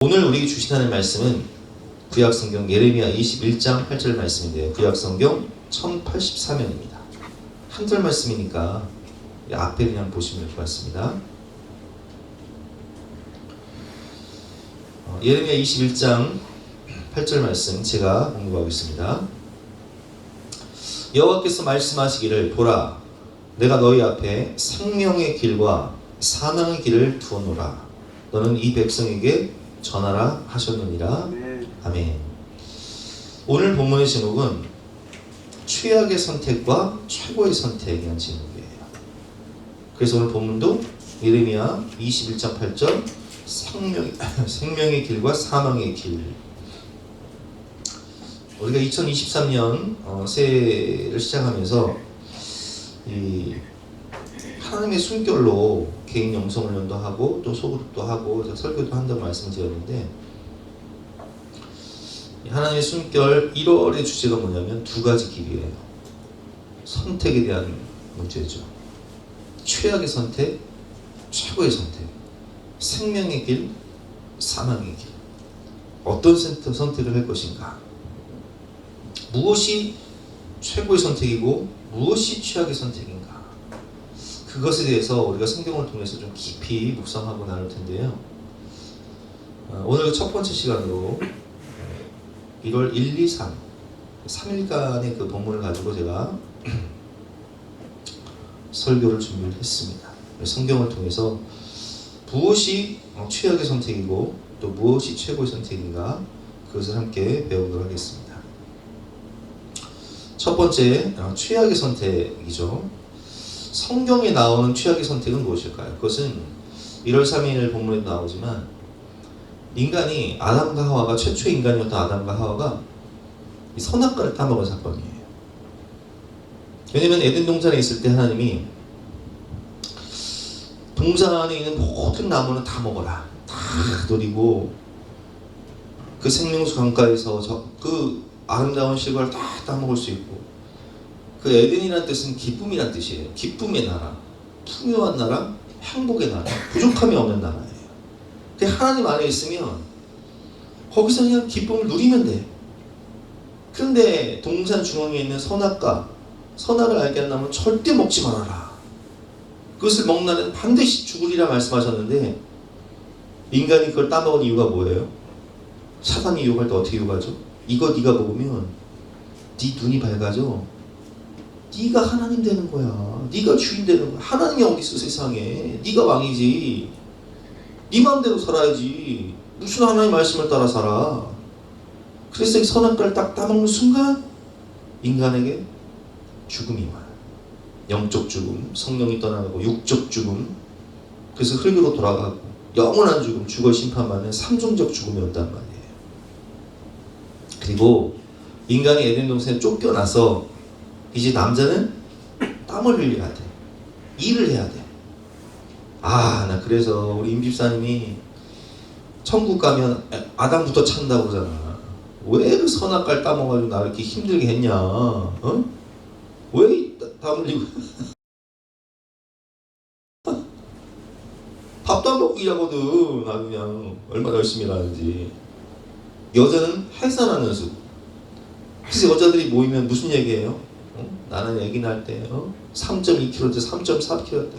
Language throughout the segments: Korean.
오늘 우리에게 주시는 말씀은 구약성경 예레미야 21장 8절 말씀인데요. 구약성경 1083면입니다. 한 절 말씀이니까 앞에 그냥 보시면 될 것 같습니다. 예레미야 21장 8절 말씀 제가 공부하겠습니다. 여호와께서 말씀하시기를 보라, 내가 너희 앞에 생명의 길과 사망의 길을 두어놓으라. 너는 이 백성에게 전하라 하셨느니라. 아멘. 오늘 본문의 제목은 최악의 선택과 최고의 선택이라는 제목이에요. 그래서 오늘 본문도 예레미야 21장 8절 생명의 길과 사망의 길. 우리가 2023년 새해를 시작하면서 이 하나님의 숨결로 개인 영성훈련도 하고 또 소그룹도 하고 설교도 한다고 말씀드렸는데, 하나님의 숨결 1월의 주제가 뭐냐면 두 가지 길이에요. 선택에 대한 문제죠. 최악의 선택, 최고의 선택. 생명의 길, 사망의 길. 어떤 선택을 할 것인가? 무엇이 최고의 선택이고 무엇이 최악의 선택인가? 그것에 대해서 우리가 성경을 통해서 좀 깊이 묵상하고 나눌 텐데요. 오늘 첫 번째 시간으로 1월 1, 2, 3 3일간의 그 본문을 가지고 제가 설교를 준비를 했습니다. 성경을 통해서 무엇이 최악의 선택이고 또 무엇이 최고의 선택인가, 그것을 함께 배우도록 하겠습니다. 첫 번째, 최악의 선택이죠. 성경에 나오는 최악의 선택은 무엇일까요? 그것은 1월 3일 본문에도 나오지만 인간이 아담과 하와가 최초의 인간이었던 아담과 하와가 이 선악과를 따먹은 사건이에요. 왜냐면 에덴 동산에 있을 때 하나님이 동산에 있는 모든 나무는 다 먹어라, 다 노리고 그 생명수 강가에서 그 아름다운 실과를 다 따먹을 수 있고, 그 에덴이라는 뜻은 기쁨이라는 뜻이에요. 기쁨의 나라, 풍요한 나라, 행복의 나라, 부족함이 없는 나라예요. 하나님 안에 있으면 거기서 그냥 기쁨을 누리면 돼. 그런데 동산 중앙에 있는 선악과, 선악을 알게 한다면 절대 먹지 말아라. 그것을 먹는 날에는 반드시 죽으리라 말씀하셨는데, 인간이 그걸 따먹은 이유가 뭐예요? 사단이 유혹할 때 어떻게 유혹하죠? 이거 네가 먹으면 네 눈이 밝아져. 네가 하나님 되는 거야. 네가 주인 되는 거야. 하나님이 어디 있어 세상에. 네가 왕이지. 네 마음대로 살아야지. 무슨 하나님 말씀을 따라 살아. 그래서 이 선악과를 딱 따먹는 순간 인간에게 죽음이 와요. 영적 죽음, 성령이 떠나가고 육적 죽음, 그래서 흙으로 돌아가고 영원한 죽음, 죽어 심판받는 삼중적 죽음이 온단 말이에요. 그리고 인간이 에덴 동산에 쫓겨나서 이제 남자는 땀을 흘려야 돼. 일을 해야 돼. 나 그래서 우리 임 집사님이 천국 가면 아담부터 찬다고 그러잖아. 왜 그 선악과를 따먹어가지고 나를 이렇게 힘들게 했냐? 왜 땀 흘리고 밥도 안 먹고 일하거든. 나 그냥 얼마나 열심히 일하는지. 여자는 해산하는 수. 그래서 여자들이 모이면 무슨 얘기예요? 나는 아기 낳을 때 3.2kg 때 3.4kg 때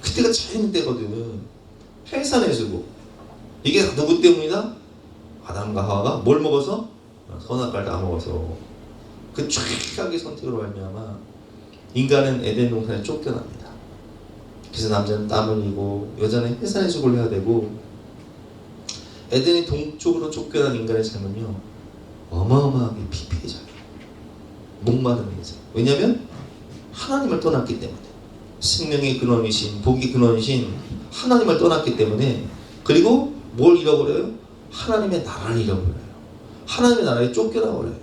그때가 제일 힘들거든. 해산해주고. 이게 누구 때문이다? 아담과 하와가 뭘 먹어서? 선악과를 다 먹어서. 그 최악의 선택으로 말미암아 인간은 에덴 동산에 쫓겨납니다. 그래서 남자는 땀을 흘리고 여자는 해산해주고 해야 되고, 에덴의 동쪽으로 쫓겨난 인간의 삶은요 어마어마하게 피폐해져요. 목마른 인생. 왜냐하면 하나님을 떠났기 때문에. 생명의 근원이신, 복의 근원이신 하나님을 떠났기 때문에. 그리고 뭘 잃어버려요? 하나님의 나라를 잃어버려요. 하나님의 나라에 쫓겨나버려요.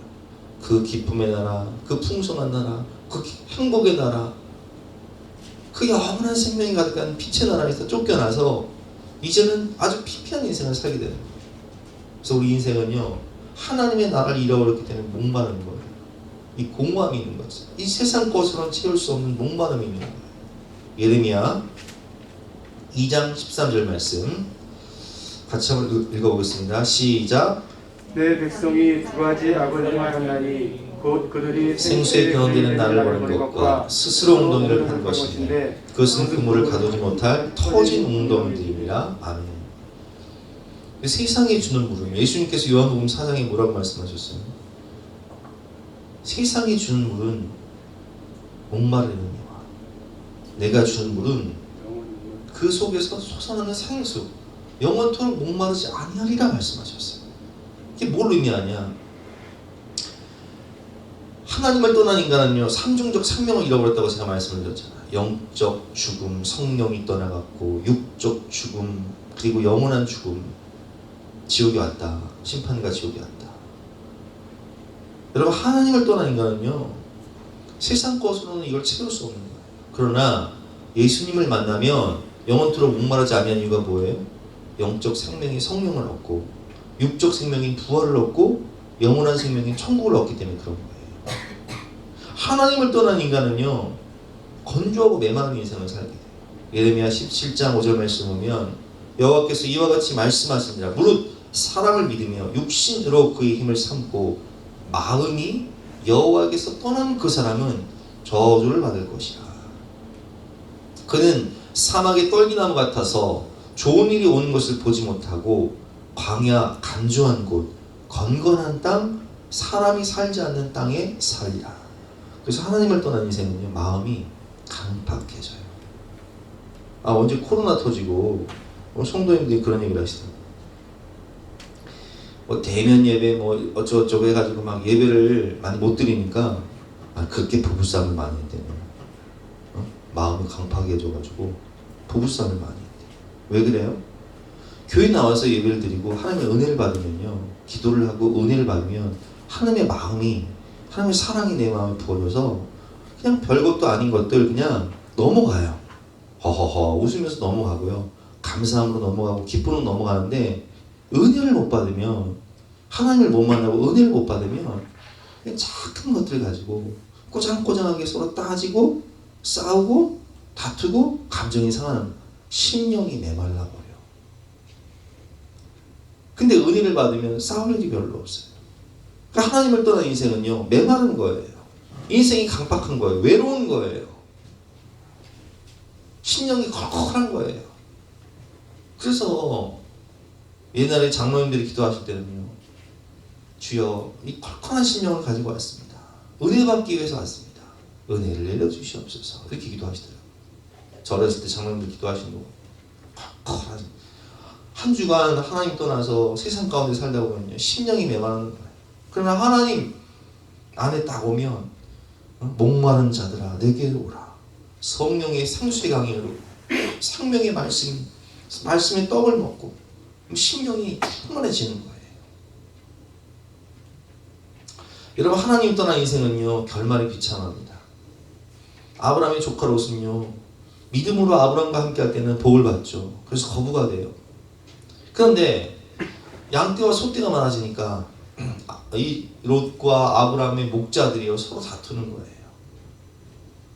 그 기쁨의 나라, 그 풍성한 나라, 그 행복의 나라, 그 영원한 생명이 가득한 빛의 나라에서 쫓겨나서 이제는 아주 피폐한 인생을 살게 되는 거예요. 그래서 우리 인생은요 하나님의 나라를 잃어버렸기 때문에 목마른 거예요. 이 공허함이 있는 거죠. 이 세상 것으로는 채울 수 없는 목마름이 있는 거예요. 예레미야 2장 13절 말씀, 같이 한번 읽어보겠습니다. 시작. 내 백성이 두 가지 악을 행하였나니 곧 그들이 생수에 변화되는 날을 보는 것과 스스로 웅덩이를 판 것인데 그것은 그물을 가두지 못할 터진 웅덩이들이니라. 아멘. 세상이 주는 물은 예수님께서 요한복음 4장에 뭐라고 말씀하셨어요? 세상이 주는 물은 목마르는 이와 내가 주는 물은 그 속에서 솟아나는 생수 영원토록 목마르지 아니하리라 말씀하셨어요. 이게 뭘 의미하냐? 하나님을 떠난 인간은요 삼중적 생명을 잃어버렸다고 제가 말씀을 드렸잖아요. 영적 죽음, 성령이 떠나갔고 육적 죽음, 그리고 영원한 죽음, 지옥이 왔다. 심판과 지옥이 왔다. 여러분, 하나님을 떠난 인간은요 세상 것으로는 이걸 채울 수 없는 거예요. 그러나 예수님을 만나면 영원토록 목마르지 아니한 이유가 뭐예요? 영적 생명이 성령을 얻고 육적 생명인 부활을 얻고 영원한 생명인 천국을 얻기 때문에 그런 거예요. 하나님을 떠난 인간은요 건조하고 메마른 인생을 살게 돼요. 예레미야 17장 5절 말씀 보면 여호와께서 이와 같이 말씀하시니라. 무릇 사람을 믿으며 육신으로 그의 힘을 삼고 마음이 여호와께서 떠난 그 사람은 저주를 받을 것이라. 그는 사막의 떨기나무 같아서 좋은 일이 오는 것을 보지 못하고 광야 간조한 곳 건건한 땅 사람이 살지 않는 땅에 살리라. 그래서 하나님을 떠난 인생은요 마음이 강팍해져요. 언제 코로나 터지고 성도님들이 그런 얘기를 하시더라고요. 대면 예배 어쩌고저쩌고 해가지고 막 예배를 많이 못 드리니까 그렇게 부부싸움을 많이 했대요. 마음이 강팍해져가지고 부부싸움을 많이 했대요. 왜 그래요? 교회 나와서 예배를 드리고 하나님의 은혜를 받으면요 기도를 하고 은혜를 받으면 하나님의 마음이 하나님의 사랑이 내 마음에 부어져서 그냥 별것도 아닌 것들 그냥 넘어가요. 허허허 웃으면서 넘어가고요. 감사함으로 넘어가고 기쁨으로 넘어가는데 은혜를 못 받으면 하나님을 못 만나고 은혜를 못 받으면 그냥 작은 것들 가지고 꼬장꼬장하게 서로 따지고 싸우고 다투고 감정이 상하는 심령이 메말라 버려. 근데 은혜를 받으면 싸울 일이 별로 없어요. 그러니까 하나님을 떠난 인생은요 메마른 거예요. 인생이 강팍한 거예요. 외로운 거예요. 심령이 컬컬한 거예요. 그래서 옛날에 장로님들이 기도하실 때는요 주여 이 컬컬한 심령을 가지고 왔습니다. 은혜 받기 위해서 왔습니다. 은혜를 내려주시옵소서. 이렇게 기도하시더라고요. 저 어렸을 때 장로님들 기도하시는 거 컬컬한 한 주간 하나님 떠나서 세상 가운데 살다 보면요 심령이 메마른 거예요. 그러나 하나님 안에 딱 오면 목마른 자들아 내게 오라. 성령의 생수의 강이로 생명의 말씀의 떡을 먹고 심령이 충만해지는 거예요. 여러분, 하나님 떠난 인생은요 결말이 비참합니다. 아브라함의 조카 롯은요 믿음으로 아브라함과 함께 할 때는 복을 받죠. 그래서 거부가 돼요. 그런데 양떼와 소떼가 많아지니까 이 롯과 아브라함의 목자들이요 서로 다투는 거예요.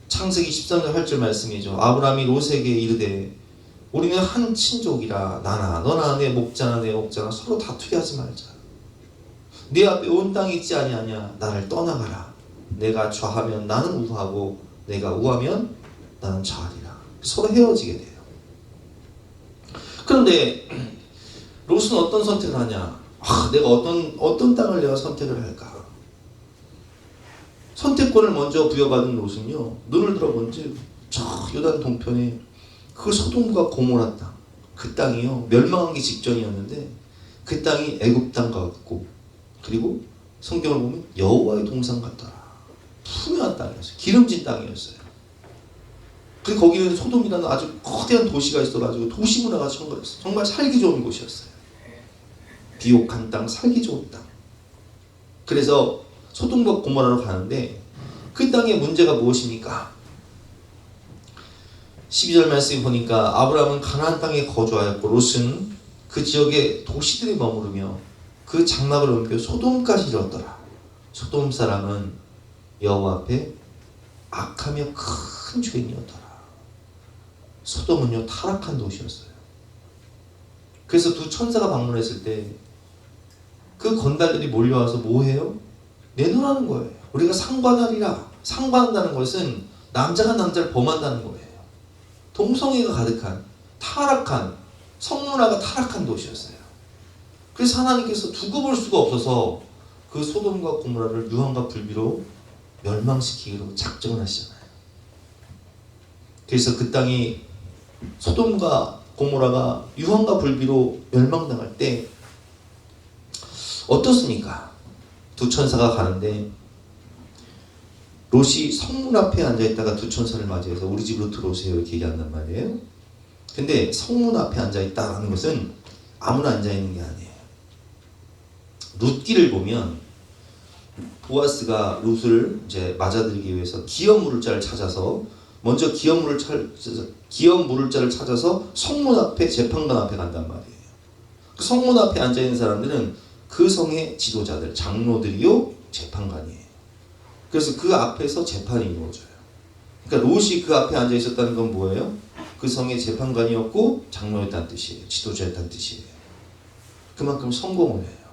창세기 13장 8절 말씀이죠. 아브라함이 롯에게 이르되 우리는 한 친족이라 나나 너나 내 목자나 내 목자나 서로 다투게 하지 말자. 네 앞에 온 땅이 있지 아니하냐. 나를 떠나가라. 내가 좌하면 나는 우하고 내가 우하면 나는 좌하리라. 서로 헤어지게 돼요. 그런데 롯은 어떤 선택을 하냐. 내가 어떤 땅을 내가 선택을 할까. 선택권을 먼저 부여받은 롯은요 눈을 들어본즉 저 요단 동편에 그 소돔과 고모라 땅, 그 땅이요 멸망하기 직전이었는데 그 땅이 애굽 땅 같고 그리고 성경을 보면 여호와의 동산 같더라. 푸명한 땅이었어요. 기름진 땅이었어요. 그리고 거기는 소돔이라는 아주 거대한 도시가 있어가지고 도시 문화가 천거였어요. 정말 살기 좋은 곳이었어요. 비옥한 땅, 살기 좋은 땅. 그래서 소돔과 고모라로 가는데 그 땅의 문제가 무엇입니까? 12절 말씀에 보니까 아브라함은 가나안 땅에 거주하였고 롯은 그 지역의 도시들에 머무르며 그 장막을 옮겨 소돔까지 이르렀더라. 소돔 사람은 여호와 앞에 악하며 큰 죄인이었더라. 소돔은요 타락한 도시였어요. 그래서 두 천사가 방문했을 때 그 건달들이 몰려와서 뭐 해요? 내놓으라는 거예요. 우리가 상관하리라. 상관한다는 것은 남자가 남자를 범한다는 거예요. 동성애가 가득한, 타락한, 성문화가 타락한 도시였어요. 그래서 하나님께서 두고 볼 수가 없어서 그 소돔과 고모라를 유황과 불비로 멸망시키기로 작정을 하시잖아요. 그래서 그 땅이 소돔과 고모라가 유황과 불비로 멸망당할 때 어떻습니까? 두 천사가 가는데 롯이 성문 앞에 앉아있다가 두 천사를 맞이해서 우리 집으로 들어오세요 이렇게 얘기한단 말이에요. 근데 성문 앞에 앉아있다는 것은 아무나 앉아있는 게 아니에요. 룻기를 보면 보아스가 룻을 이제 맞아들이기 위해서 기업 물을 자를 찾아서 먼저 기업 물을 자를 찾아서 성문 앞에 재판관 앞에 간단 말이에요. 그 성문 앞에 앉아있는 사람들은 그 성의 지도자들, 장로들이요 재판관이에요. 그래서 그 앞에서 재판이 이루어져요. 그러니까 롯이 그 앞에 앉아 있었다는 건 뭐예요? 그 성의 재판관이었고 장로였다는 뜻이에요. 지도자였다는 뜻이에요. 그만큼 성공을 해요.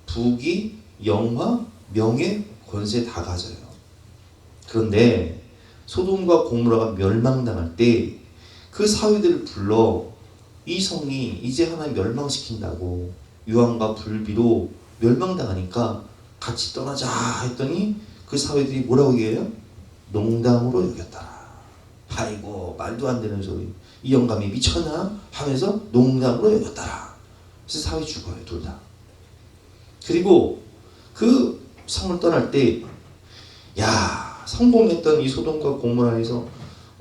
부귀, 영화, 명예, 권세 다 가져요. 그런데 소돔과 고모라가 멸망당할 때 그 사위들을 불러 이 성이 이제 하나님 멸망시킨다고 유황과 불비로 멸망당하니까 같이 떠나자 했더니 그 사위들이 뭐라고 얘기해요? 농담으로 여겼더라. 아이고 말도 안 되는 소리. 이 영감이 미쳤나? 하면서 농담으로 여겼더라. 그래서 사위 죽어요 둘 다. 그리고 그 성을 떠날 때 야 성공했던 이 소돔과 고모라에서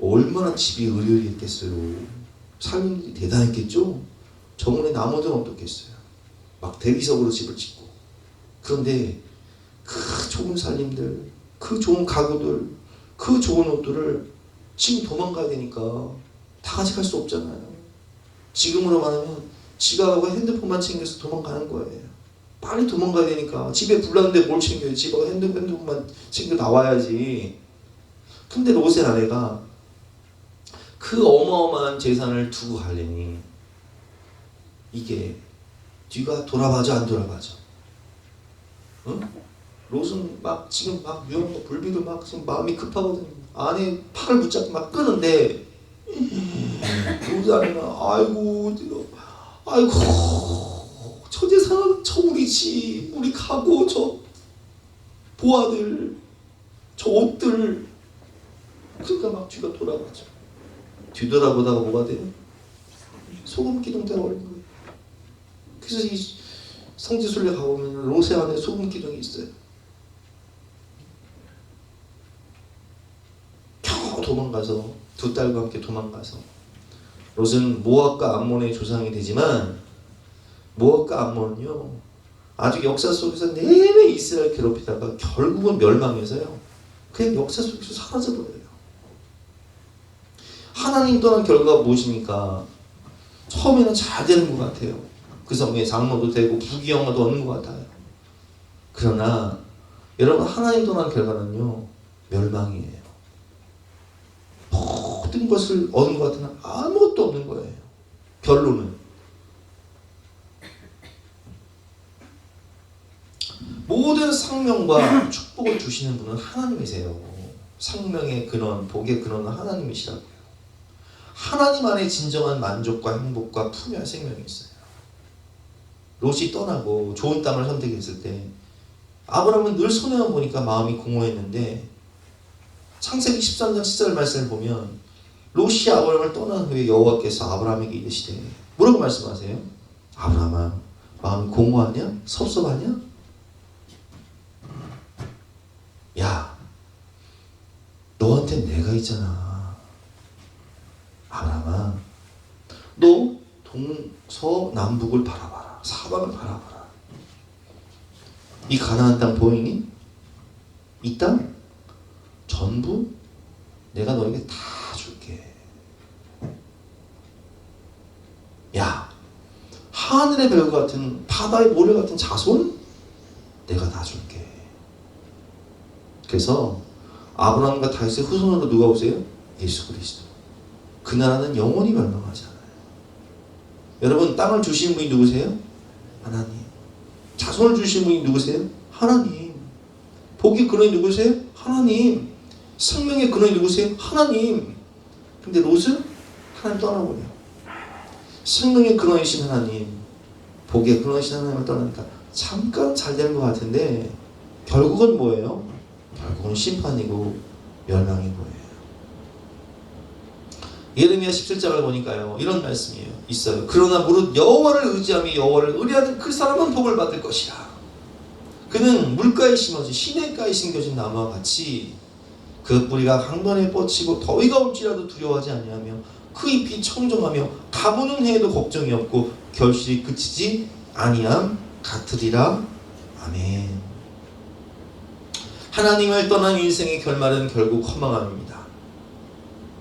얼마나 집이 의리의리했겠어요. 살림들이 대단했겠죠. 정원에 나무들은 어떻겠어요. 막 대리석으로 집을 짓고. 그런데 그 좋은 살림들, 그 좋은 가구들, 그 좋은 옷들을 지금 도망가야 되니까 다 같이 갈 수 없잖아요. 지금으로 말하면 지갑하고 핸드폰만 챙겨서 도망가는 거예요. 빨리 도망가야 되니까 집에 불났는데 뭘 챙겨요? 지갑하고 핸드폰만 챙겨 나와야지. 근데 롯의 아내가 그 어마어마한 재산을 두고 가려니 이게 뒤가 돌아봐줘 안 돌아봐줘? 응? 롯은 막 지금 막 유황과 불비로 막 지금 마음이 급하거든. 아내 팔을 붙잡고 막 끄는데 롯의 아내가 아이고 저 재산 저 우리 집 우리 가구 저 보아들 저 옷들 그러니까 막 뒤가 돌아봐줘. 뒤돌아보다가 뭐가 돼요? 소금 기둥대가 올린 거예요. 그래서 이 성지순례 가보면 롯의 안에 소금 기둥이 있어요. 겨우 도망가서 두 딸과 함께 도망가서 롯은 모압과 암몬의 조상이 되지만 모압과 암몬은요 아주 역사 속에서 내내 이스라엘 괴롭히다가 결국은 멸망해서요 그냥 역사 속에서 사라져버려요. 하나님 떠난 결과가 무엇입니까? 처음에는 잘 되는 것 같아요. 그 성에 장로도 되고 부귀영화도 얻는 것 같아요. 그러나 여러분 하나님 떠난 결과는요 멸망이에요. 모든 것을 얻은 것 같으나 아무것도 없는 거예요. 결론은 모든 생명과 축복을 주시는 분은 하나님이세요. 생명의 근원, 복의 근원은 하나님이시라고요. 하나님 안에 진정한 만족과 행복과 풍요한 생명이 있어요. 롯이 떠나고 좋은 땅을 선택했을 때 아브라함은 늘 손해만 보니까 마음이 공허했는데 창세기 13장 10절 말씀을 보면 롯이 아브라함을 떠난 후에 여호와께서 아브라함에게 이르시되 뭐라고 말씀하세요? 아브라함아 마음이 공허하냐? 섭섭하냐? 야 너한테 내가 있잖아. 아브라함아 너 동서남북을 바라봐라. 사방을 바라봐라. 이 가나안 땅 보이니? 이 땅 전부 내가 너에게 다 줄게. 야 하늘의 별 같은 바다의 모래 같은 자손 내가 다 줄게. 그래서 아브라함과 다윗의 후손으로 누가 오세요? 예수 그리스도. 그 나라는 영원히 멸망하지 않아요. 여러분, 땅을 주신 분이 누구세요? 하나님. 자손을 주신 분이 누구세요? 하나님. 복의 근원이 누구세요? 하나님. 생명의 근원이 누구세요? 하나님. 근데 롯은 하나님 떠나버려요. 생명의 근원이신 하나님, 복의 근원이신 하나님을 떠나니까 잠깐 잘 되는 것 같은데 결국은 뭐예요? 결국은 심판이고 멸망인 거예요. 예레미야 17장을 보니까요, 이런 말씀이에요. 있어요. 그러나 무릇 여호와를 의지하며 여호와를 의뢰하는 그 사람은 복을 받을 것이라. 그는 물가에 심어진 시냇가에 심겨진 나무와 같이 그 뿌리가 강변에 뻗치고 더위가 올지라도 두려워하지 아니하며 그 잎이 청정하며 가무는 해에도 걱정이 없고 결실이 그치지 아니함 같으리라. 아멘. 하나님을 떠난 인생의 결말은 결국 허망함입니다.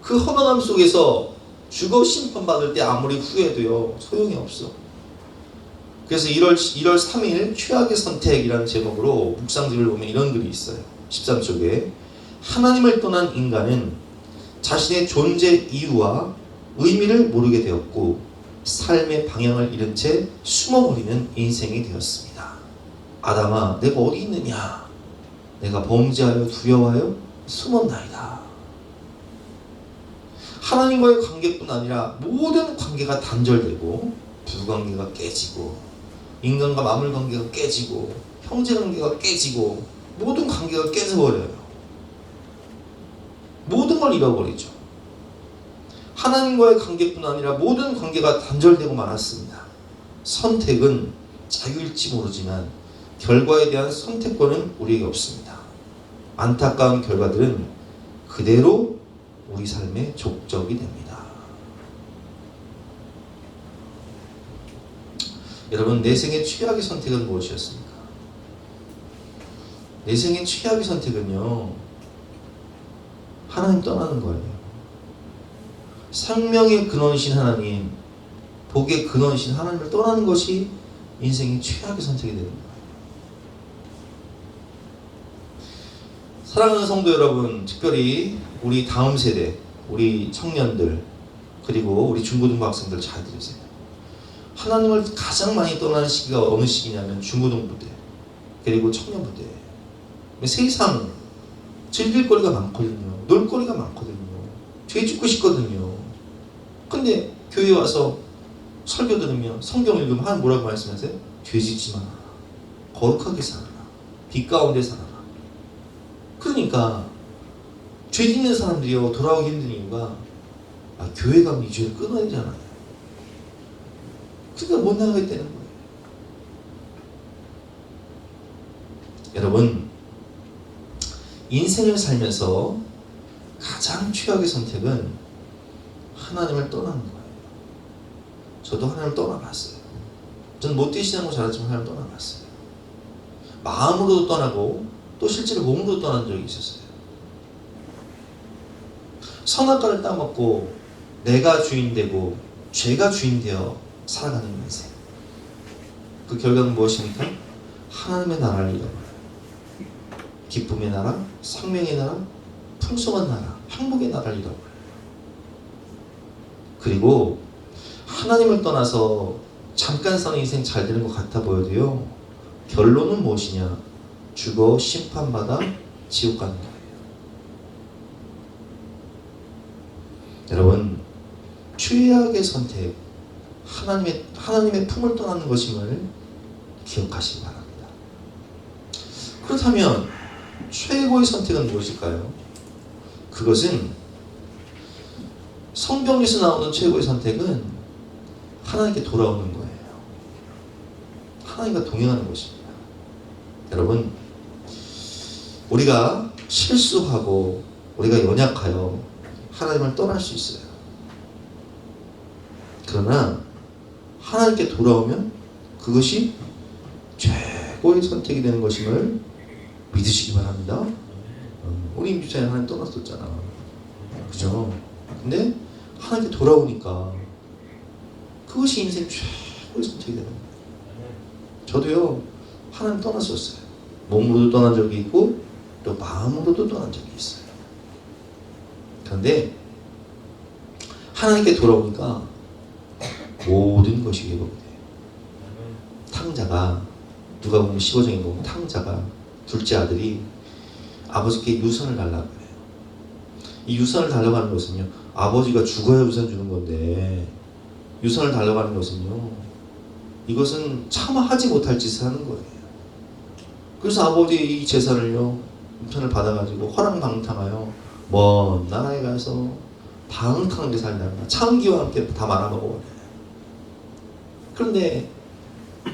그 허망함 속에서 죽어 심판받을 때 아무리 후회도요 소용이 없어. 그래서 1월 3일 최악의 선택이라는 제목으로 묵상집을 보면 이런 글이 있어요. 13쪽에 하나님을 떠난 인간은 자신의 존재 이유와 의미를 모르게 되었고 삶의 방향을 잃은 채 숨어버리는 인생이 되었습니다. 아담아, 내가 어디 있느냐? 내가 범죄하여 두려워하여 숨었나이다. 하나님과의 관계뿐 아니라 모든 관계가 단절되고 부관계가 깨지고 인간과 마물 관계가 깨지고 형제 관계가 깨지고 모든 관계가 깨져버려요. 모든 걸 잃어버리죠. 하나님과의 관계뿐 아니라 모든 관계가 단절되고 말았습니다. 선택은 자유일지 모르지만 결과에 대한 선택권은 우리에게 없습니다. 안타까운 결과들은 그대로 우리 삶의 족적이 됩니다. 여러분, 내 생의 최악의 선택은 무엇이었습니까? 내 생의 최악의 선택은요, 하나님 떠나는 거예요. 생명의 근원이신 하나님, 복의 근원이신 하나님을 떠나는 것이 인생의 최악의 선택이 되는 거예요. 사랑하는 성도 여러분, 특별히 우리 다음 세대, 우리 청년들, 그리고 우리 중고등부 학생들 잘 들으세요. 하나님을 가장 많이 떠나는 시기가 어느 시기냐면 중고등부 때, 그리고 청년부 때. 세상 즐길 거리가 많거든요. 놀 거리가 많거든요. 죄 짓고 싶거든요. 근데 교회 와서 설교 들으면 성경 읽으면 하나님 뭐라고 말씀하세요? 죄 짓지 마라. 거룩하게 살아라. 빛 가운데 살아라. 그러니까 죄 짓는 사람들이요 돌아오기 힘든 이유가 교회 가면 이 죄를 끊어야 되잖아요. 그러니까 못 나가겠다는 거예요. 여러분, 인생을 살면서 가장 최악의 선택은 하나님을 떠나는 거예요. 저도 하나님을 떠나봤어요. 저는 못되이 신앙을 잘하지만 하나님을 떠나봤어요. 마음으로도 떠나고 또 실제로 몸으로도 떠난 적이 있었어요. 선악과를 따먹고 내가 주인되고 죄가 주인되어 살아가는 인생. 그 결과는 무엇입니까? 하나님의 나라를 잃어버려요. 기쁨의 나라, 생명의 나라, 풍성한 나라, 행복의 나라를 잃어버려요. 그리고 하나님을 떠나서 잠깐 사는 인생 잘 되는 것 같아 보여도요, 결론은 무엇이냐? 죽어 심판받아 지옥 가는 거예요. 여러분, 최악의 선택, 하나님의 품을 떠나는 것임을 기억하시기 바랍니다. 그렇다면 최고의 선택은 무엇일까요? 그것은 성경에서 나오는 최고의 선택은 하나님께 돌아오는 거예요. 하나님과 동행하는 것입니다. 여러분, 우리가 실수하고 우리가 연약하여 하나님을 떠날 수 있어요. 그러나 하나님께 돌아오면 그것이 최고의 선택이 되는 것임을 믿으시기 바랍니다. 우리 임주찬이 하나님 떠났었잖아. 그죠? 근데 하나님께 돌아오니까 그것이 인생 최고의 선택이 되는 거예요. 저도요, 하나님 떠났었어요. 몸으로도 떠난 적이 있고 또 마음으로도 떠난 적이 있어요. 그런데 하나님께 돌아오니까 모든 것이 회복이 돼요. 탕자가 누가 보면 15장에 보면 탕자가 둘째 아들이 아버지께 유산을 달라고 해요. 이 유산을 달라고 하는 것은요, 아버지가 죽어야 유산 주는 건데 유산을 달라고 하는 것은요, 이것은 차마 하지 못할 짓을 하는 거예요. 그래서 아버지의 이 재산을요, 유산을 받아가지고 허랑방탕하여 먼 나라에 가서 방탕하게 살다가 창기와 함께 다 말아먹어버려요. 그런데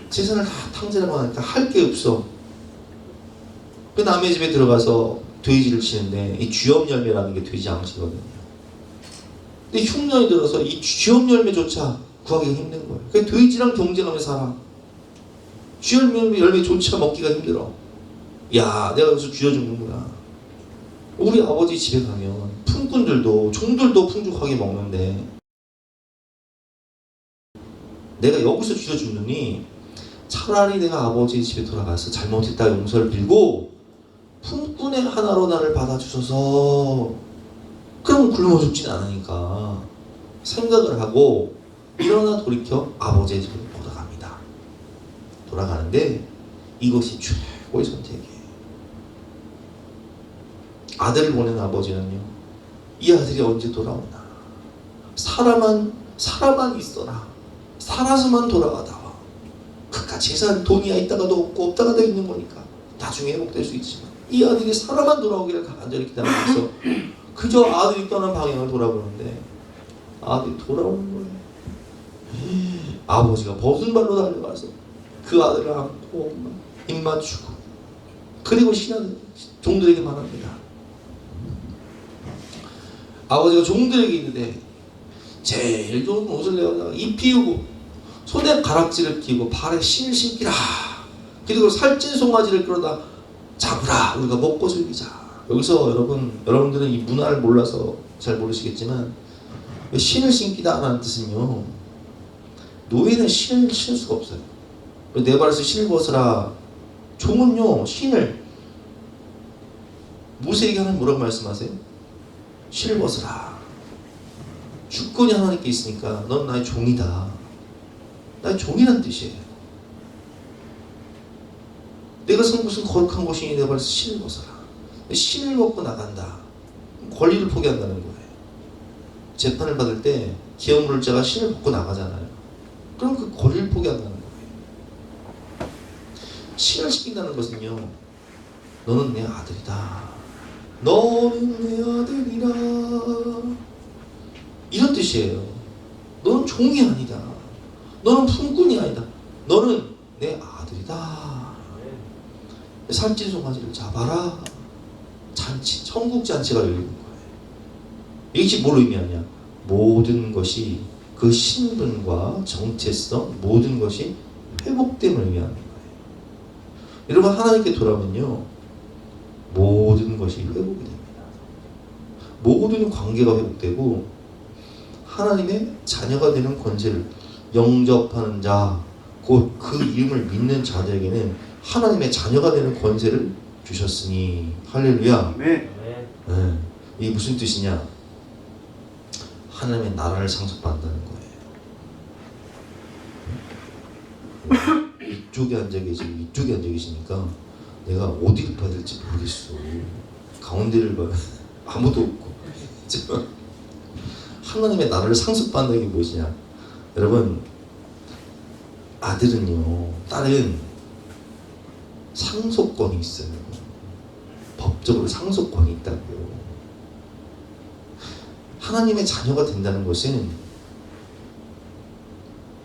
재산을 다 탕자라고 하니까 할 게 없어. 그 남의 집에 들어가서 돼지를 치는데 이 쥐염 열매라는 게 돼지 양식이거든요. 근데 흉년이 들어서 이 쥐염 열매조차 구하기가 힘든 거예요. 그러니까 돼지랑 경쟁하면서 살아. 쥐염 열매조차 먹기가 힘들어. 야, 내가 여기서 쥐어 죽는구나. 우리 아버지 집에 가면 품꾼들도 종들도 풍족하게 먹는데 내가 여기서 쥐어 죽느니 차라리 내가 아버지 집에 돌아가서 잘못했다 용서를 빌고 품꾼의 하나로 나를 받아주셔서, 그럼 굶어 죽진 않으니까 생각을 하고 일어나 돌이켜 아버지의 집으로 돌아갑니다. 돌아가는데 이것이 최고의 선택이에요. 아들을 보낸 아버지는요, 이 아들이 언제 돌아오나, 사람만 있어라, 살아서만 돌아가다 그깟 재산 돈이야 있다가도 없고 없다가도 있는 거니까 나중에 회복될 수 있지만, 이 아들이 사람만 돌아오기를 간절히 기다리면서 그저 아들이 떠난 방향을 돌아보는데 아들이 돌아오는 거예요. 아버지가 벗은 발로 달려가서 그 아들을 안고 입 맞추고, 그리고 종들에게 말합니다. 아버지가 종들에게 있는데 제일 좋은 옷을 내어다가 입히우고 손에 가락지를 끼고 발에 신을 신기라, 그리고 살찐 송아지를 끌어다 잡으라, 우리가 먹고 즐기자. 여기서 여러분들은 이 문화를 몰라서 잘 모르시겠지만, 신을 신기다 라는 뜻은요, 노예는 신을 신 수가 없어요. 내 발에서 신을 벗으라. 종은요, 신을, 모세에게 하나님 뭐라고 말씀하세요? 신을 벗으라. 주권이 하나님께 있으니까 넌 나의 종이다. 나의 종이란 뜻이에요. 내가 선 무슨 거룩한 것이니 내 발에서 신을 벗어라. 신을 벗고 나간다. 권리를 포기한다는 거예요. 재판을 받을 때 기업물자가 신을 벗고 나가잖아요. 그럼 그 권리를 포기한다는 거예요. 신을 시킨다는 것은요, 너는 내 아들이다. 너는 내 아들이라. 이런 뜻이에요. 너는 종이 아니다. 너는 품꾼이 아니다. 너는 내 아들이다. 살찐 송아지를 잡아라. 잔치, 천국 잔치가 열리는 거예요. 이것이 뭘 의미하냐? 모든 것이, 그 신분과 정체성, 모든 것이 회복됨을 의미하는 거예요. 여러분, 하나님께 돌아오면요, 모든 것이 회복이 됩니다. 모든 관계가 회복되고 하나님의 자녀가 되는 권세를 영접하는 자, 곧 그 이름을 믿는 자들에게는 하나님의 자녀가 되는 권세를 주셨으니, 할렐루야. 네. 네. 이게 무슨 뜻이냐? 하나님의 나라를 상속받는다는 거예요. 이쪽에 앉아 계시고 이쪽에 앉아 계시니까 내가 어디를 봐야 될지 모르겠어. 가운데를 봐. 아무도 없고. 하나님의 나라를 상속받는 게 무엇이냐? 여러분, 아들은요, 딸은 상속권이 있어요. 법적으로 상속권이 있다고요. 하나님의 자녀가 된다는 것은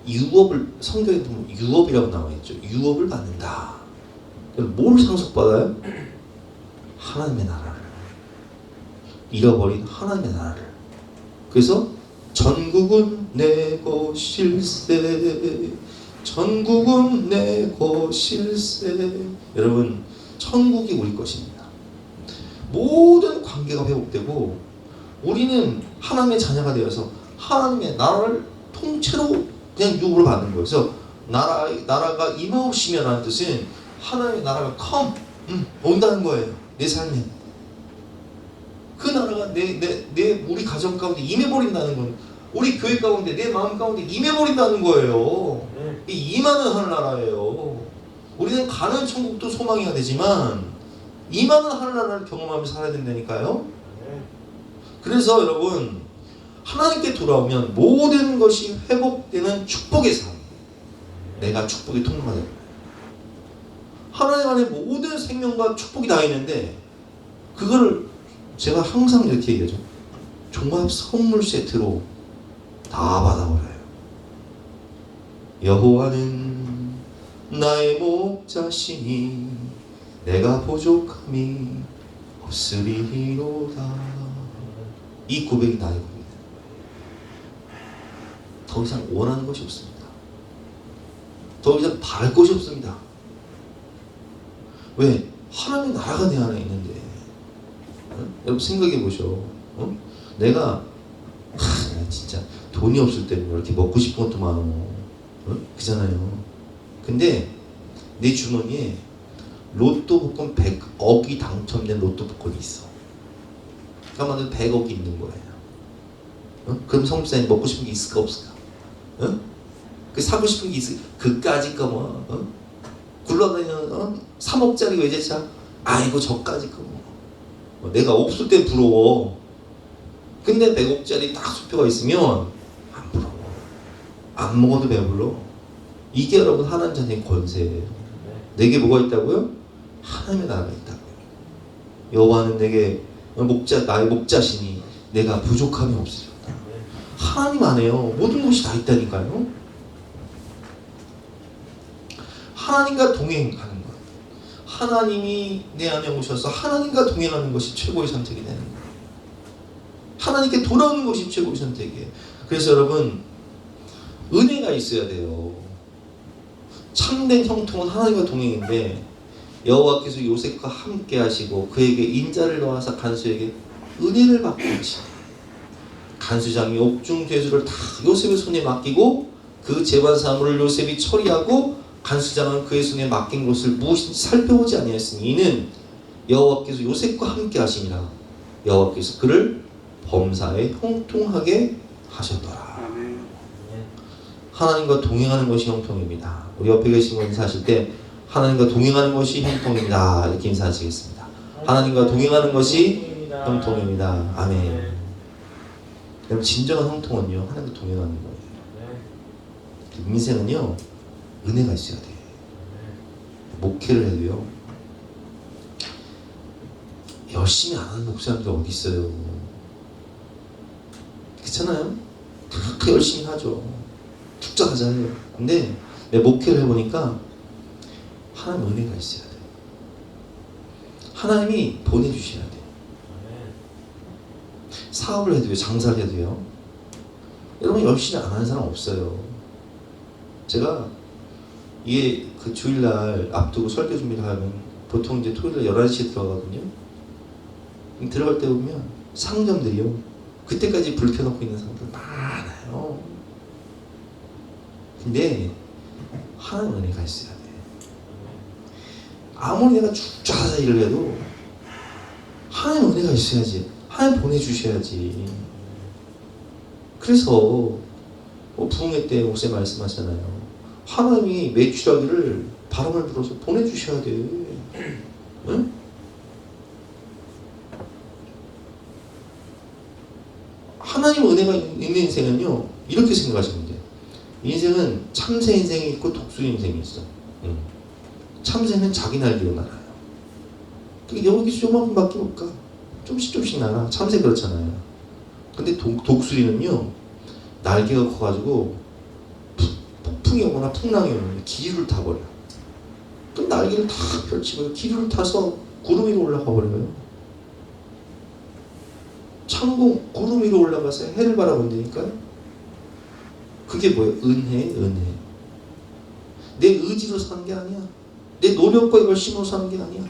유업을, 성경에 보면 유업이라고 나와 있죠. 유업을 받는다. 그럼 뭘 상속받아요? 하나님의 나라를. 잃어버린 하나님의 나라를. 그래서 전국은 내 것일세, 전국은 내 것일세. 여러분, 천국이 우리 것입니다. 모든 관계가 회복되고 우리는 하나님의 자녀가 되어서 하나님의 나라를 통째로 그냥 유업을 받는 거예요. 그래서 나라가 임하옵시며라는 뜻은 하나님의 나라가 온다는 거예요. 내 삶에. 그 나라가 우리 가정 가운데 임해버린다는 건 우리 교회 가운데 내 마음 가운데 임해버린다는 거예요. 이 임하는 하늘나라예요. 우리는 가는 천국도 소망해야 되지만 임하는 하늘나라를 경험하면서 살아야 된다니까요. 그래서 여러분 하나님께 돌아오면 모든 것이 회복되는 축복의 삶. 내가 축복의 통로가 됩니다. 하나님 안에 모든 생명과 축복이 다 있는데 그거를 제가 항상 이렇게 얘기하죠. 종합 선물 세트로 다 받아버려요. 여호와는 나의 목자시니 내가 부족함이 없으리로다. 이 고백이 나의 고백입니다. 더 이상 원하는 것이 없습니다. 더 이상 바랄 것이 없습니다. 왜? 하나님의 나라가 내 안에 있는데. 여러분 생각해 보셔. 내가 진짜 돈이 없을 때 이렇게 먹고 싶은 것도 많어. 그잖아요. 근데 내 주머니에 로또 복권 100억이 당첨된 로또 복권이 있어. 그러면 100억이 있는 거예요. 그럼 성부사님 먹고 싶은 게 있을까 없을까? 그 사고 싶은 게 있을까? 그까짓 거 뭐. 굴러다니는 3억짜리 외제차. 아이고 저까짓 거 뭐. 내가 없을 때 부러워. 근데 100억짜리 딱 수표가 있으면 안 부러워. 안 먹어도 배불러. 이게 여러분 하나님 자녀의 권세예요. 내게 뭐가 있다고요? 하나님의 나라가 있다고요. 여호와는 내게 나의 목자시니 내가 부족함이 없으리로다. 하나님 안에요. 모든 것이 다 있다니까요. 하나님과 동행하는 것. 하나님이 내 안에 오셔서 하나님과 동행하는 것이 최고의 선택이 되는 거예요. 하나님께 돌아오는 것이 최고의 선택이에요. 그래서 여러분 은혜가 있어야 돼요. 참된 형통은 하나님과 동행인데 여호와께서 요셉과 함께 하시고 그에게 인자를 넣어서 간수에게 은혜를 받게 하시네. 간수장이 옥중 죄수를 다 요셉의 손에 맡기고 그 재반 사물을 요셉이 처리하고 간수장은 그의 손에 맡긴 것을 무엇인지 살펴보지 아니하였으니 이는 여호와께서 요셉과 함께 하시니라. 여호와께서 그를 범사에 형통하게 하셨더라. 하나님과 동행하는 것이 형통입니다. 우리 옆에 계신 분 인사하실 때 하나님과 동행하는 것이 형통입니다. 이렇게 인사하시겠습니다. 하나님과 동행하는 것이 형통입니다. 아멘. 여러분 진정한 형통은요 하나님과 동행하는 거예요. 인생은요 은혜가 있어야 돼요. 목회를 해도요 열심히 안 하는 목사님들 어디 있어요? 그렇잖아요? 그렇게 열심히 하죠. 축적하잖아요. 근데 내 목회를 해보니까 하나님 은혜가 있어야 돼요. 하나님이 보내주셔야 돼요. 사업을 해도요, 장사를 해도요. 여러분 열심히 안 하는 사람 없어요. 제가 이게 그 주일날 앞두고 설교 준비를 하면 보통 이제 토요일날 11시에 들어가거든요. 들어갈 때 보면 상점들이요. 그때까지 불 켜놓고 있는 사람들 많아요. 근데 하나님 은혜가 있어야 돼. 아무리 내가 죽자하자 일을 해도 하나님 은혜가 있어야지. 하나님 보내주셔야지. 그래서 부흥회 때 목사님 말씀하셨잖아요. 하나님이 매출하기를 바람을 불어서 보내주셔야 돼. 응? 하나님 은혜가 있는 인생은요 이렇게 생각하시면 돼요. 인생은 참새 인생이 있고 독수 인생이 있어. 참새는 자기 날개로 날아요. 여기서 요만큼밖에 못 가. 조금씩 날아. 참새 그렇잖아요. 근데 독수리는요 날개가 커가지고 폭풍이 오거나 풍랑이 오면 기류를 타버려요. 그럼 날개를 다 펼치고 기류를 타서 구름 위로 올라가 버려요. 창공 구름 위로 올라가서 해를 바라본다니까요. 그게 뭐예요? 은혜. 내 의지로 사는 게 아니야. 내 노력과 열심으로 사는 게 아니야.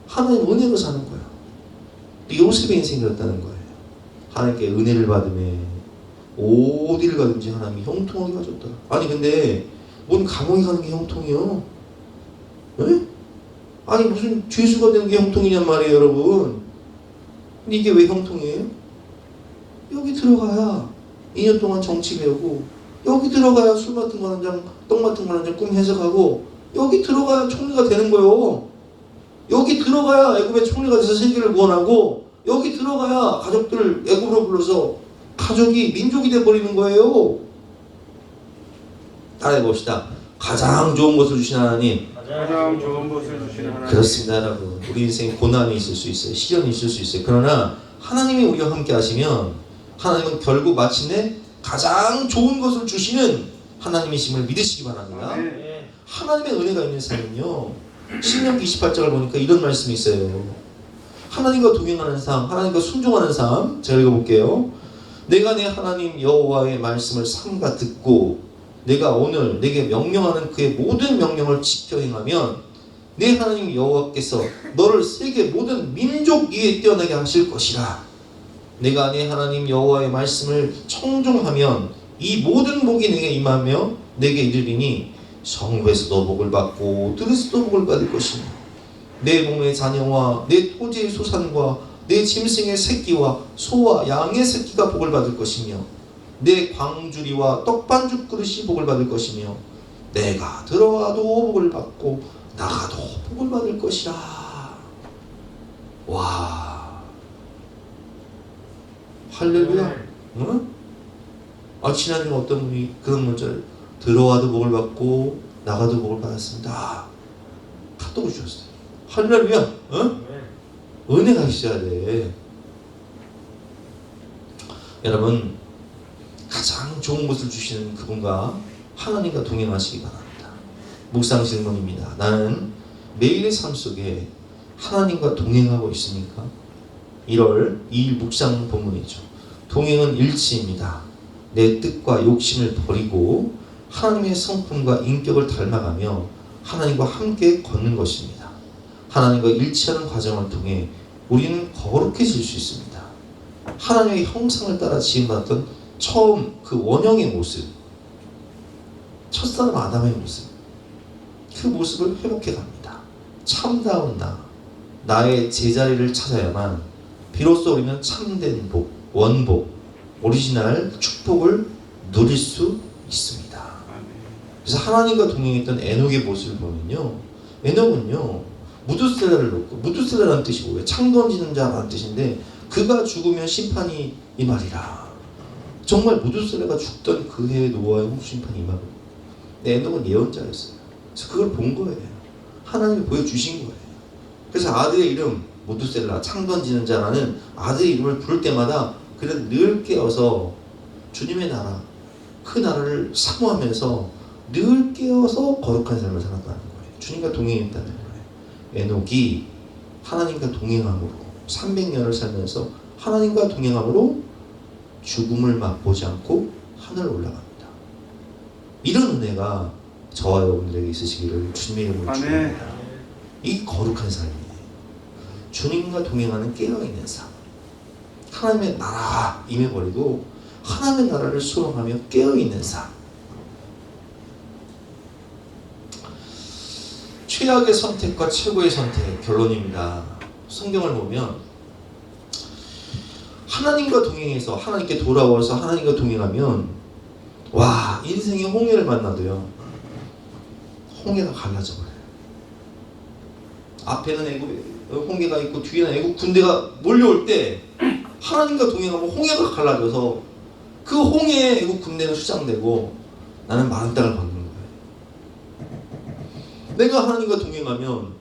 하나님 은혜로 사는 거야. 요셉의 인생이었다는 거예요. 하나님께 은혜를 받으며 어디를 가든지 하나님이 형통하게 하셨다. 아니 근데 뭔 감옥에 가는 게 형통이요? 에? 아니 무슨 죄수가 되는 게 형통이냔 말이에요 여러분. 근데 이게 왜 형통이에요? 여기 들어가야 2년 동안 정치 배우고 여기 들어가야 술 맡은 거 한 장, 떡 맡은 거 한 장 꿈 해석하고 여기 들어가야 총리가 되는 거예요. 여기 들어가야 애굽의 총리가 돼서 세계를 구원하고 여기 들어가야 가족들을 애굽으로 불러서 가족이 민족이 돼버리는 거예요. 따라해봅시다. 가장 좋은 것을 주신 하나님. 가장 좋은 것을 주시는 하나님. 그렇습니다, 여러분. 우리 인생에 고난이 있을 수 있어요. 시련이 있을 수 있어요. 그러나 하나님이 우리와 함께 하시면 하나님은 결국 마침내 가장 좋은 것을 주시는 하나님이심을 믿으시기 바랍니다. 아멘. 하나님의 은혜가 있는 삶은요, 신명기 28장을 보니까 이런 말씀이 있어요. 하나님과 동행하는 삶, 하나님과 순종하는 삶. 제가 읽어볼게요. 내가 내 하나님 여호와의 말씀을 삼가 듣고 내가 오늘 내게 명령하는 그의 모든 명령을 지켜 행하면 내 하나님 여호와께서 너를 세계 모든 민족 위에 뛰어나게 하실 것이라. 내가 내 하나님 여호와의 말씀을 청종하면 이 모든 복이 내게 임하며 내게 이르리니 성읍에서도 복을 받고 들에서도 복을 받을 것이며 내 몸의 자녀와 내 토지의 소산과 내 짐승의 새끼와 소와 양의 새끼가 복을 받을 것이며 내 광주리와 떡반죽 그릇이 복을 받을 것이며 내가 들어와도 복을 받고 나가도 복을 받을 것이라. 와, 할렐루야. 응? 지난주에 어떤 분이 그런 문자를 들어와도 복을 받고 나가도 복을 받았습니다. 카톡을 주셨어요. 할렐루야. 응? 은혜가 있어야 돼. 여러분, 가장 좋은 것을 주시는 그분과 하나님과 동행하시기 바랍니다. 묵상 질문입니다. 나는 매일의 삶 속에 하나님과 동행하고 있습니까? 1월 2일 묵상 본문이죠. 동행은 일치입니다. 내 뜻과 욕심을 버리고 하나님의 성품과 인격을 닮아가며 하나님과 함께 걷는 것입니다. 하나님과 일치하는 과정을 통해 우리는 거룩해질 수 있습니다. 하나님의 형상을 따라 지음받았던 처음 그 원형의 모습, 첫사람 아담의 모습, 그 모습을 회복해 갑니다. 참다운 나의 제자리를 찾아야만 비로소 우리는 참된 복, 원복, 오리지널 축복을 누릴 수 있습니다. 그래서 하나님과 동행했던 에녹의 모습을 보면요, 에녹은요 무두셀라를 놓고, 무두셀라라는 뜻이 뭐예요? 창 던지는 자라는 뜻인데 그가 죽으면 심판이 임하리라. 정말 무두셀라가 죽던 그 해에 노아의 홍수심판이 임하거든요. 에녹은 예언자였어요. 그래서 그걸 본 거예요. 하나님이 보여주신 거예요. 그래서 아들의 이름 무두셀라, 창 던지는 자라는 아들의 이름을 부를 때마다 그는 늘 깨어서 주님의 나라, 그 나라를 사모하면서 늘 깨어서 거룩한 삶을 살았다는 거예요. 주님과 동행했다는 거예요. 에녹이 하나님과 동행함으로 300년을 살면서 하나님과 동행함으로 죽음을 맛보지 않고 하늘 올라갑니다. 이런 은혜가 저와 여러분들에게 있으시기를 주님의 이름으로 축원합니다. 이 거룩한 삶이에요. 주님과 동행하는 깨어있는 삶. 하나님의 나라 임해버리고 하나님의 나라를 수용하며 깨어있는 삶. 최악의 선택과 최고의 선택, 결론입니다. 성경을 보면 하나님과 동행해서 하나님께 돌아와서 하나님과 동행하면 와, 인생의 홍해를 만나도요 홍해가 갈라져 버려요. 앞에는 애굽 홍해가 있고 뒤에는 애굽 군대가 몰려올 때 하나님과 동행하면 홍해가 갈라져서 그 홍해에 애굽 군대는 수장되고 나는 마른 땅을 걷는 거예요. 내가 하나님과 동행하면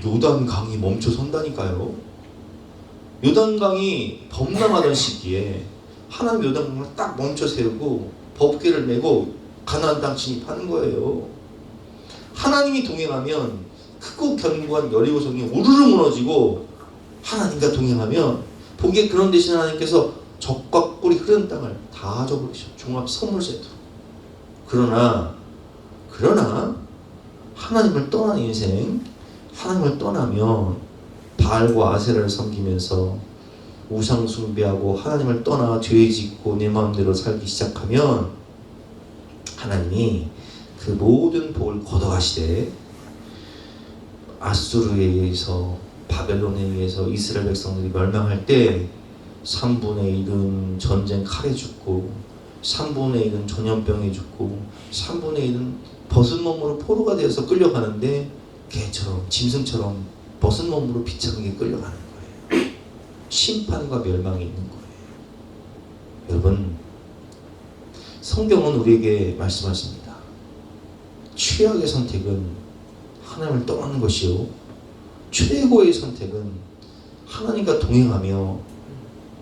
요단강이 멈춰 선다니까요. 요단강이 범람하던 시기에 하나님 요단강을 딱 멈춰 세우고 법궤를 메고 가나안 땅 진입하는 거예요. 하나님이 동행하면 크고 견고한 여리고성이 우르르 무너지고 하나님과 동행하면 보기에 그런 대신 하나님께서 적과 꿀이 흐르는 땅을 다 줘버리셔. 종합 선물 세트. 그러나 하나님을 떠난 인생, 하나님을 떠나면 바알과 아세라를 섬기면서 우상 숭배하고 하나님을 떠나 죄 짓고 내 마음대로 살기 시작하면 하나님이 그 모든 복을 걷어가시되 아수르에 의해서 바벨론에 의해서 이스라엘 백성들이 멸망할 때 3분의 1은 전쟁 칼에 죽고 3분의 1은 전염병에 죽고 3분의 1은 벗은 몸으로 포로가 되어서 끌려가는데 개처럼 짐승처럼 벗은 몸으로 비참하게 끌려가는 거예요. 심판과 멸망이 있는 거예요. 여러분, 성경은 우리에게 말씀하십니다. 최악의 선택은 하나님을 떠나는 것이요, 최고의 선택은 하나님과 동행하며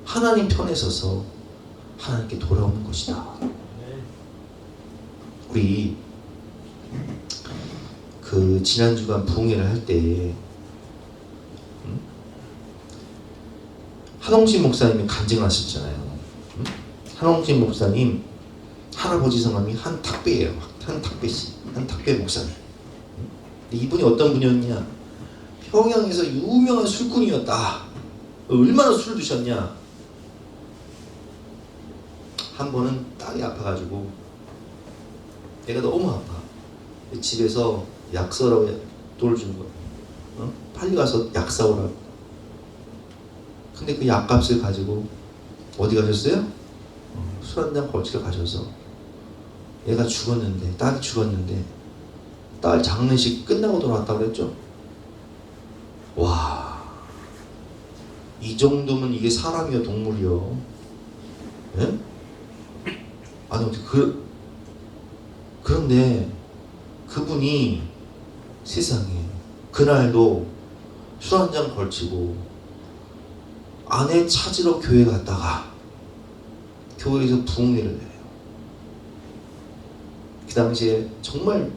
하나님 편에 서서 하나님께 돌아오는 것이다. 우리 그 지난 주간 부흥회를 할 때 한홍진 목사님이 간증하셨잖아요. 한홍진 목사님 할아버지 성함이 한탁배예요. 한탁배 목사님. 이분이 어떤 분이었냐? 평양에서 유명한 술꾼이었다. 얼마나 술을 드셨냐? 한 번은 딸이 아파가지고 애가 너무 아파. 집에서 약 사라고 돈을 준 거야. 빨리 가서 약 사오라고. 근데 그 약값을 가지고 어디 가셨어요? 술 한 잔 걸치러 가셔서 애가 죽었는데, 딸이 죽었는데 딸 장례식 끝나고 돌아왔다고 그랬죠? 와, 이 정도면 이게 사람이요 동물이요? 예? 아니 어떻게 그런데 그분이 세상에 그날도 술 한 잔 걸치고 아내 찾으러 교회 갔다가 교회에서 부흥회를 해요. 그 당시에 정말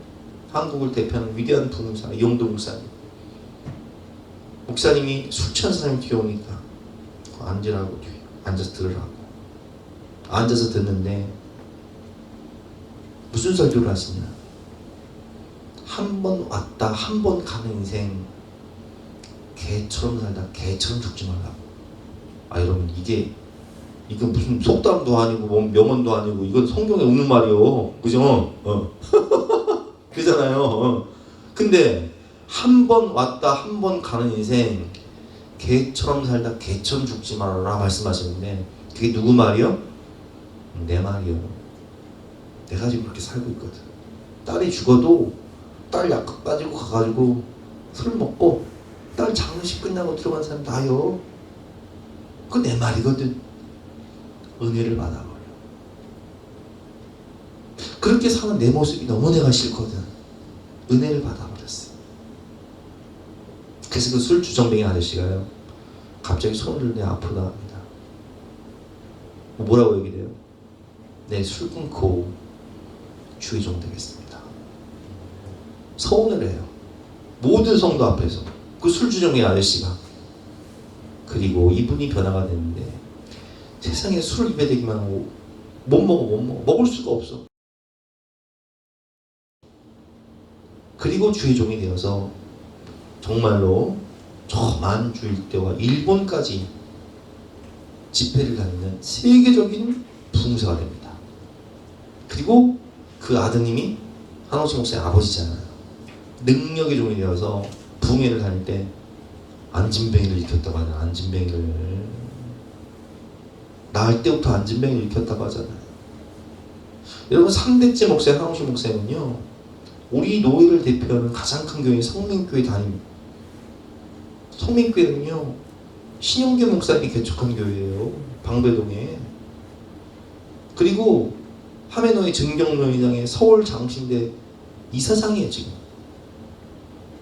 한국을 대표하는 위대한 부흥사 이용도 목사님. 목사님이 술 취한 사람이 뒤에 오니까 앉으라고 뒤에 앉아서 들으라고. 앉아서 듣는데 무슨 설교를 하시냐? 한 번 왔다 한 번 가는 인생 개처럼 살다 개처럼 죽지 말라고. 아 여러분, 이거 무슨 속담도 아니고 뭐 명언도 아니고 이건 성경에 없는 말이요, 그죠? 그잖아요. 근데 한 번 왔다 한 번 가는 인생 개처럼 살다 개처럼 죽지 말아라 말씀하시는데 그게 누구 말이요? 내 말이요. 내가 지금 그렇게 살고 있거든. 딸이 죽어도 딸 약값 빠지고 가가지고 술 먹고 딸 장례식 끝나고 들어간 사람 나요. 그거 내 말이거든. 은혜를 받아버려. 그렇게 사는 내 모습이 너무 내가 싫거든. 은혜를 받아버렸어. 그래서 그 술 주정뱅이 아저씨가요 갑자기 손을 들고 아프다 합니다. 뭐라고 얘기를 해요? 내 술 끊고 주의종 되겠습니다. 서운을 해요. 모든 성도 앞에서 그 술 주정뱅이 아저씨가. 그리고 이분이 변화가 됐는데 세상에 술을 입에 대기만 하고 못 먹을 수가 없어. 그리고 주의 종이 되어서 정말로 저 만주 일대와 일본까지 집회를 다니는 세계적인 부흥사가 됩니다. 그리고 그 아드님이 한홍식 목사의 아버지잖아요. 능력의 종이 되어서 부흥회를 다닐 때 안진뱅이를 일으켰다고 하잖아요. 안진뱅이를 낳을 때부터 안진뱅이를 일으켰다고 하잖아요. 여러분, 3대째 목사의 한홍식 목사님은요 우리 노예를 대표하는 가장 큰 교회인 성민교회 담임. 성민교회는요 신영규 목사님이 개척한 교회예요. 방배동에. 그리고 하메노의 증경로회장의 서울 장신대 이사장이에요 지금.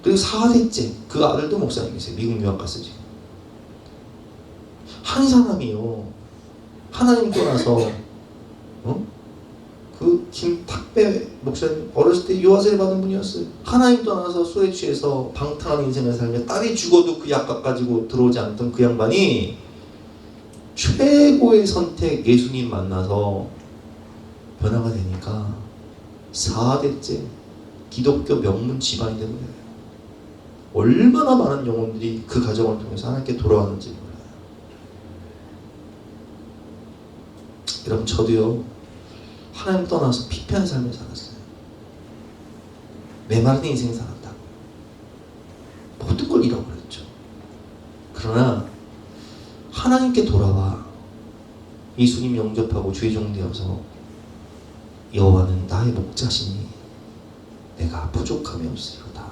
그리고 4대째 그 아들도 목사님이세요. 미국 유학 갔어요 지금. 한 사람이요 하나님 떠나서 그 김탁배 목사님 어렸을 때 유아세를 받은 분이었어요. 하나님 떠나서 술에 취해서 방탕한 인생을 살며 딸이 죽어도 그 약값 가지고 들어오지 않던 그 양반이 최고의 선택 예수님 만나서 변화가 되니까 4대째 기독교 명문 집안이 되는 거예요. 얼마나 많은 영혼들이 그 가정을 통해서 하나님께 돌아왔는지 몰라요. 여러분, 저도요 하나님 떠나서 피폐한 삶을 살았어요. 메마른 인생 살았다고. 모든 걸 잃어버렸죠. 그러나 하나님께 돌아와 예수님 영접하고 주의 종 되어서 여호와는 나의 목자시니 내가 부족함이 없으리로다.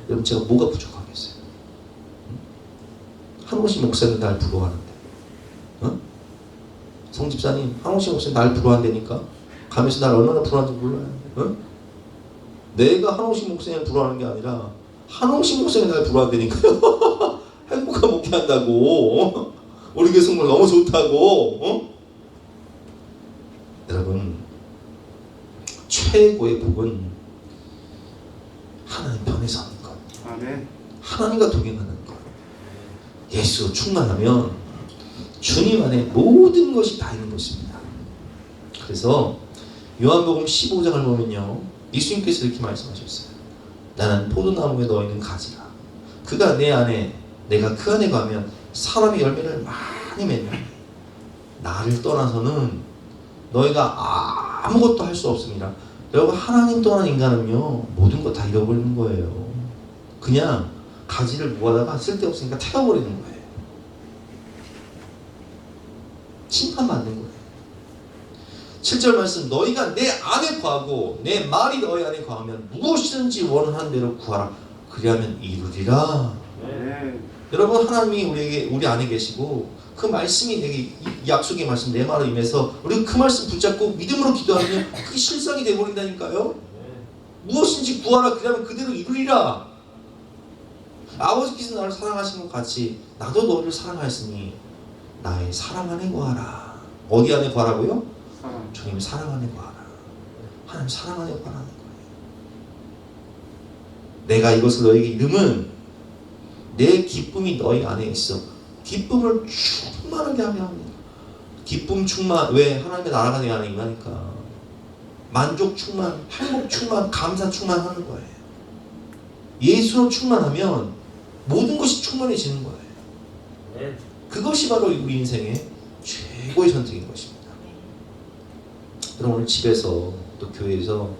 여러분 제가 뭐가 부족하겠어요? 한옥신 목사님 날 부러워하는데, 성집사님 한옥신 목사님 날 부러워한다니까. 가면서 날 얼마나 부러워하는지 몰라요. 내가 한옥신 목사님을 부러워하는 게 아니라 한옥신 목사님이 날 부러워한다니까요. 행복한 목회한다고. 우리 교회 성공 너무 좋다고. 여러분 최고의 복은 하나님 편에 서는 것, 아멘. 하나님과 동행하는 것. 예수 충만하면 주님 안에 모든 것이 다 있는 것입니다. 그래서 요한복음 15장을 보면요, 예수님께서 이렇게 말씀하셨어요. 나는 포도나무에 넣어있는 가지라. 그가 내 안에, 내가 그 안에 가면 사람이 열매를 많이 맺는, 나를 떠나서는 너희가 아무것도 할 수 없습니다. 여러분 하나님 떠난 인간은요 모든 거 다 잃어버리는 거예요. 그냥 가지를 모아다가 쓸데없으니까 태워버리는 거예요. 심판받는 거예요. 7절 말씀, 너희가 내 안에 거하고 내 말이 너희 안에 거하면 무엇이든지 원하는 대로 구하라. 그리하면 이루리라. 네. 여러분 하나님이 우리 안에 계시고 그 말씀이 내게 이 약속의 말씀 내 말을 임해서 우리가 그 말씀 붙잡고 믿음으로 기도하면 그게 실상이 되어버린다니까요. 무엇인지 구하라. 그러면 그대로 이루리라. 아버지께서 나를 사랑하신 것 같이 나도 너를 사랑하였으니 나의 사랑 안에 거하라. 어디 안에 거하라고요? 사랑. 주님 사랑 안에 거하라. 하나님 사랑 안에 거하라는 거예요. 내가 이것을 너에게 이름은 내 기쁨이 너희 안에 있어. 기쁨을 충만하게 하게 합니다. 기쁨 충만, 왜? 하나님의 나라가 내 안에 임하니까. 만족 충만, 행복 충만, 감사 충만하는 거예요. 예수로 충만하면 모든 것이 충만해지는 거예요. 그것이 바로 우리 인생의 최고의 선택인 것입니다. 여러분 오늘 집에서 또 교회에서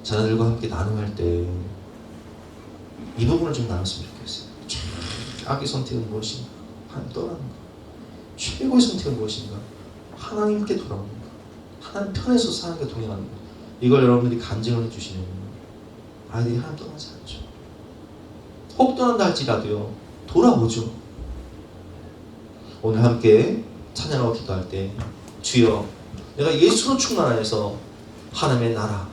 자녀들과 함께 나눔할 때 이 부분을 좀 나눴으면 좋겠어요. 최악의 선택은 무엇인가? 하나님 떠나는 것. 최고의 선택은 무엇인가? 하나님께 돌아오는 것. 하나님 편에서 하나님과 동행하는 것. 이걸 여러분들이 간증을 해주시면 아이들이 하나님 떠나지 않죠. 혹 떠난다 할지라도요 돌아오죠. 오늘 함께 찬양하고 기도할 때 주여 내가 예수로 충만하여서 하나님의 나라,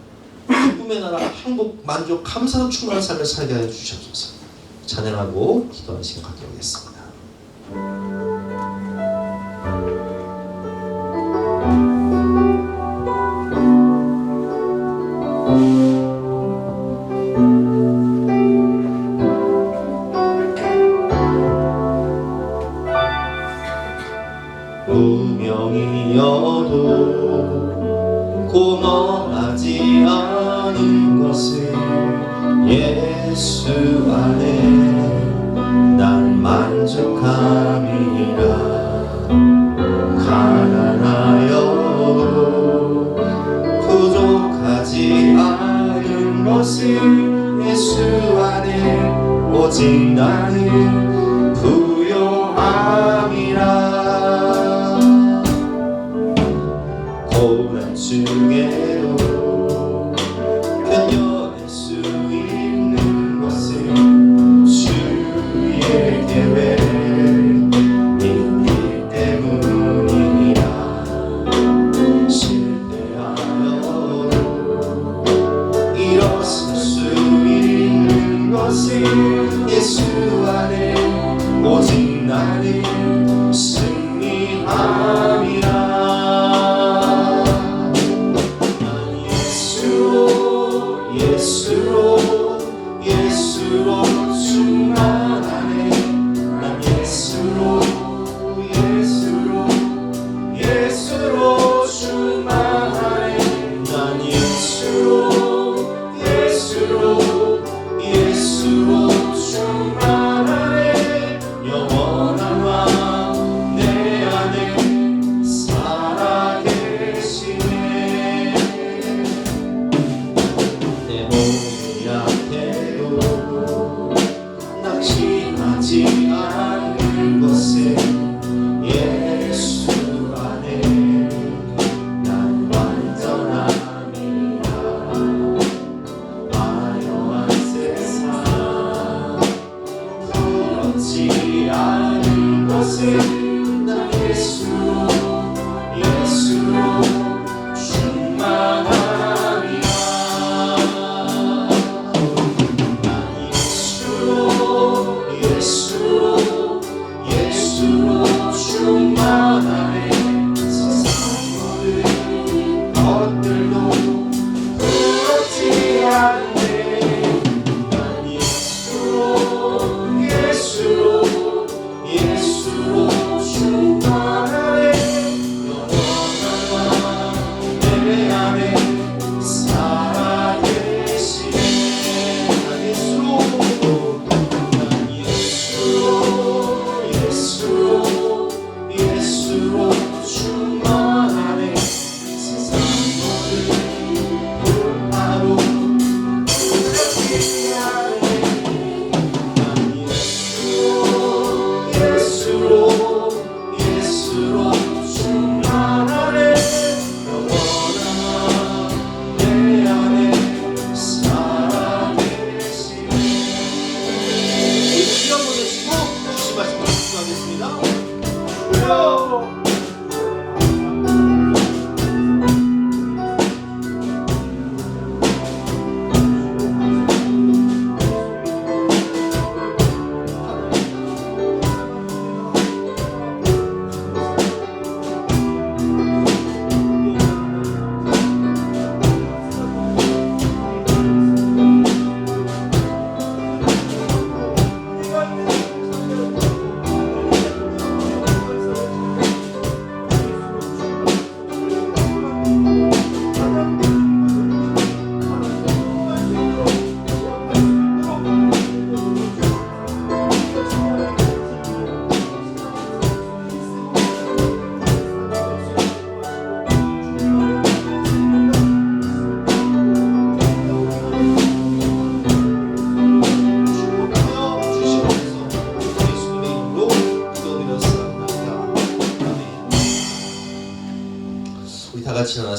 기쁨의 나라, 행복, 만족, 감사로 충만한 삶을 살게 하여 주시옵소서. 찬양하고 기도하는 시간 갖도록 하겠습니다. 운명이어도 고마워하지 않은 것은 예수 안에 난 만족함이라. 가난하여도 부족하지 않은 것은 예수 안에 오직 나는 부요함이라. 고난 중에도 견뎌낼 수 있는 것은 주의 계획 있기 때문이라. 실패하여도 일어설 수 있는 것은 예수 안에 오직 나는 승리함이라. 예수로 충만하네. 난 예수로 충만하네. 난 예수로 충만하네. 영원한 왕 내 안에 곳에 나 예수로 충만하리라. 예수로 충만하네. 세상 모든 것들도 부럽지 않네. 난 예수로 충만하네. 영원한 내 안에 살아계시네. 난 예수로 충만하네. 세상 모든 불화로 두렵지 않네. 난 예수로 충만하네. 영원한 내 안에 살아계시네. 시간 보내시고 주신 말씀을 집중하겠습니다. 우리 다 같이 일어나서